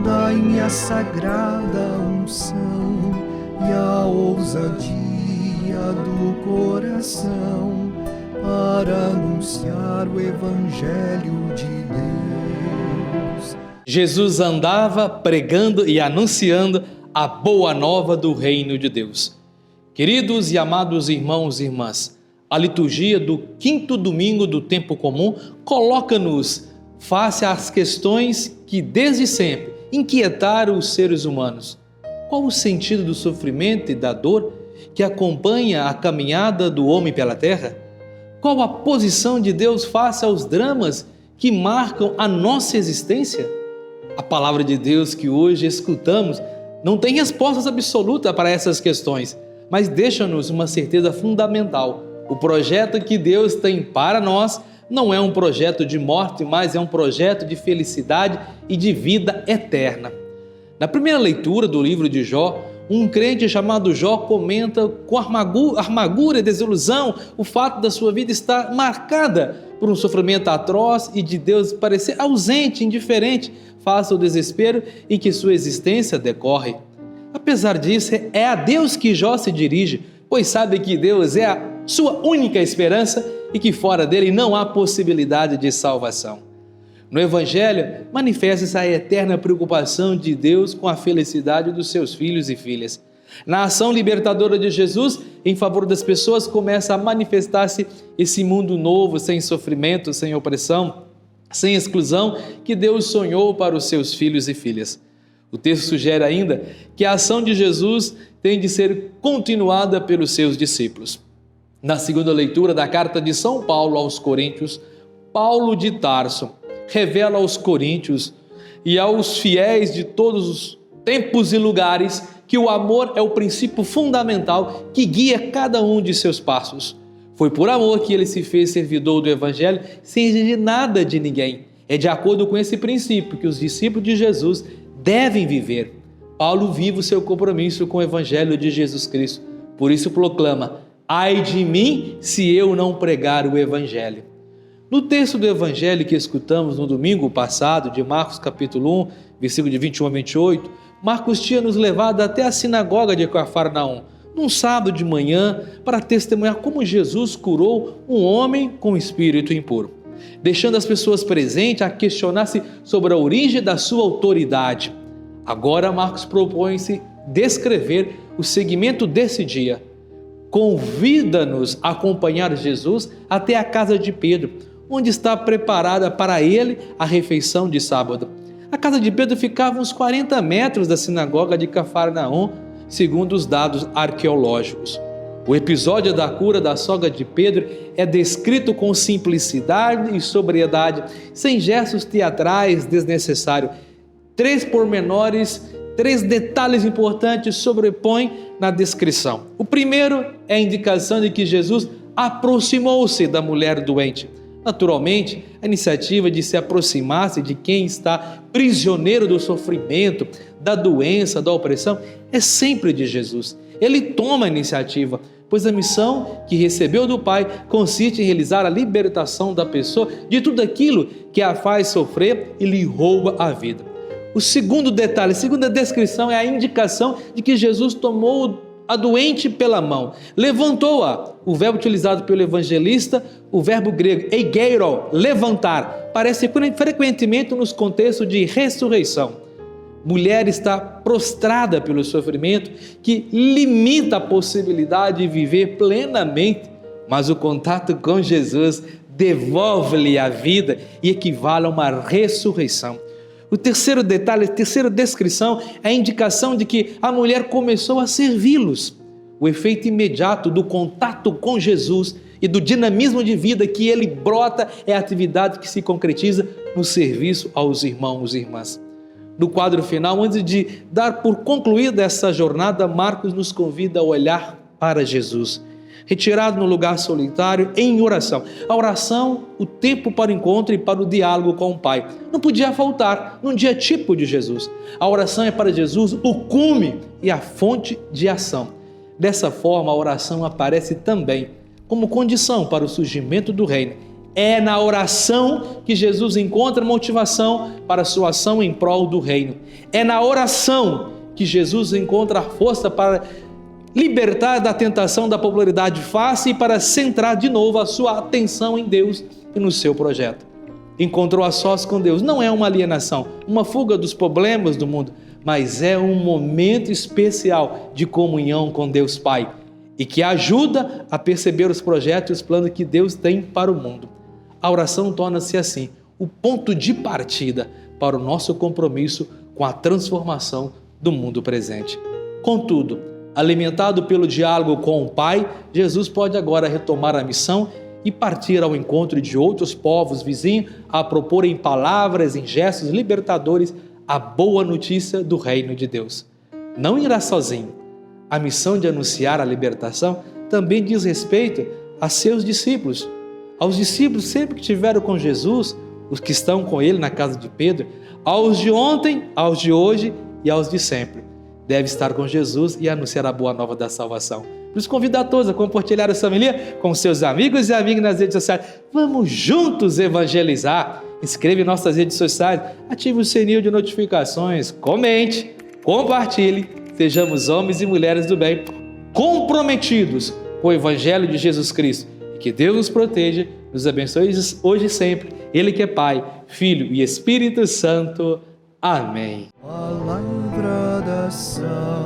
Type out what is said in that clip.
dai-me a sagrada unção e a ousadia do coração para anunciar o Evangelho de Deus. Jesus andava pregando e anunciando a boa nova do reino de Deus. Queridos e amados irmãos e irmãs, a liturgia do quinto domingo do tempo comum coloca-nos face às questões que desde sempre inquietaram os seres humanos. Qual o sentido do sofrimento e da dor que acompanha a caminhada do homem pela terra? Qual a posição de Deus face aos dramas que marcam a nossa existência? A palavra de Deus que hoje escutamos não tem respostas absolutas para essas questões, mas deixa-nos uma certeza fundamental. O projeto que Deus tem para nós não é um projeto de morte, mas é um projeto de felicidade e de vida eterna. Na primeira leitura do livro de Jó, um crente chamado Jó comenta com amargura e desilusão o fato da sua vida estar marcada por um sofrimento atroz e de Deus parecer ausente, indiferente, face ao desespero em que sua existência decorre. Apesar disso, é a Deus que Jó se dirige, pois sabe que Deus é a sua única esperança e que fora dele não há possibilidade de salvação. No Evangelho, manifesta-se a eterna preocupação de Deus com a felicidade dos seus filhos e filhas. Na ação libertadora de Jesus, em favor das pessoas, começa a manifestar-se esse mundo novo, sem sofrimento, sem opressão, sem exclusão, que Deus sonhou para os seus filhos e filhas. O texto sugere ainda que a ação de Jesus tem de ser continuada pelos seus discípulos. Na segunda leitura da carta de São Paulo aos Coríntios, Paulo de Tarso revela aos coríntios e aos fiéis de todos os tempos e lugares que o amor é o princípio fundamental que guia cada um de seus passos. Foi por amor que ele se fez servidor do Evangelho sem exigir nada de ninguém. É de acordo com esse princípio que os discípulos de Jesus devem viver. Paulo vive o seu compromisso com o Evangelho de Jesus Cristo. Por isso proclama: ai de mim se eu não pregar o Evangelho. No texto do Evangelho que escutamos no domingo passado, de Marcos capítulo 1, versículo de 21 a 28, Marcos tinha nos levado até a sinagoga de Cafarnaum, num sábado de manhã, para testemunhar como Jesus curou um homem com espírito impuro, deixando as pessoas presentes a questionar-se sobre a origem da sua autoridade. Agora Marcos propõe-se descrever o segmento desse dia. Convida-nos a acompanhar Jesus até a casa de Pedro, onde está preparada para ele a refeição de sábado. A casa de Pedro ficava uns 40 metros da sinagoga de Cafarnaum, segundo os dados arqueológicos. O episódio da cura da sogra de Pedro é descrito com simplicidade e sobriedade, sem gestos teatrais desnecessários. 3 pormenores, 3 detalhes importantes sobrepõem na descrição. O primeiro é a indicação de que Jesus aproximou-se da mulher doente. Naturalmente, a iniciativa de se aproximar-se de quem está prisioneiro do sofrimento, da doença, da opressão, é sempre de Jesus. Ele toma a iniciativa, pois a missão que recebeu do Pai consiste em realizar a libertação da pessoa de tudo aquilo que a faz sofrer e lhe rouba a vida. O segundo detalhe, a segunda descrição é a indicação de que Jesus tomou a doente pela mão, levantou-a. O verbo utilizado pelo evangelista, o verbo grego eigeiro, levantar, aparece frequentemente nos contextos de ressurreição. Mulher está prostrada pelo sofrimento que limita a possibilidade de viver plenamente, mas o contato com Jesus devolve-lhe a vida e equivale a uma ressurreição. O terceiro detalhe, a terceira descrição é a indicação de que a mulher começou a servi-los. O efeito imediato do contato com Jesus e do dinamismo de vida que ele brota é a atividade que se concretiza no serviço aos irmãos e irmãs. No quadro final, antes de dar por concluída essa jornada, Marcos nos convida a olhar para Jesus, retirado no lugar solitário em oração. A oração, o tempo para o encontro e para o diálogo com o Pai. Não podia faltar num dia típico de Jesus. A oração é para Jesus o cume e a fonte de ação. Dessa forma, a oração aparece também como condição para o surgimento do reino. É na oração que Jesus encontra motivação para a sua ação em prol do reino. É na oração que Jesus encontra a força para libertar da tentação da popularidade fácil e para centrar de novo a sua atenção em Deus e no seu projeto. Encontrou a sós com Deus. Não é uma alienação, uma fuga dos problemas do mundo, mas é um momento especial de comunhão com Deus Pai e que ajuda a perceber os projetos e os planos que Deus tem para o mundo. A oração torna-se assim o ponto de partida para o nosso compromisso com a transformação do mundo presente. Contudo, alimentado pelo diálogo com o Pai, Jesus pode agora retomar a missão e partir ao encontro de outros povos vizinhos a propor em palavras, em gestos libertadores, a boa notícia do reino de Deus. Não irá sozinho. A missão de anunciar a libertação também diz respeito a seus discípulos. Aos discípulos sempre que estiveram com Jesus, os que estão com ele na casa de Pedro, aos de ontem, aos de hoje e aos de sempre. Deve estar com Jesus e anunciar a boa nova da salvação. Nos convido a todos a compartilhar essa homilia com seus amigos e amigas nas redes sociais. Vamos juntos evangelizar. Inscreva em nossas redes sociais, ative o sininho de notificações, comente, compartilhe. Sejamos homens e mulheres do bem, comprometidos com o Evangelho de Jesus Cristo. E que Deus nos proteja, nos abençoe hoje e sempre. Ele que é Pai, Filho e Espírito Santo. Amém. Palavra da salvação.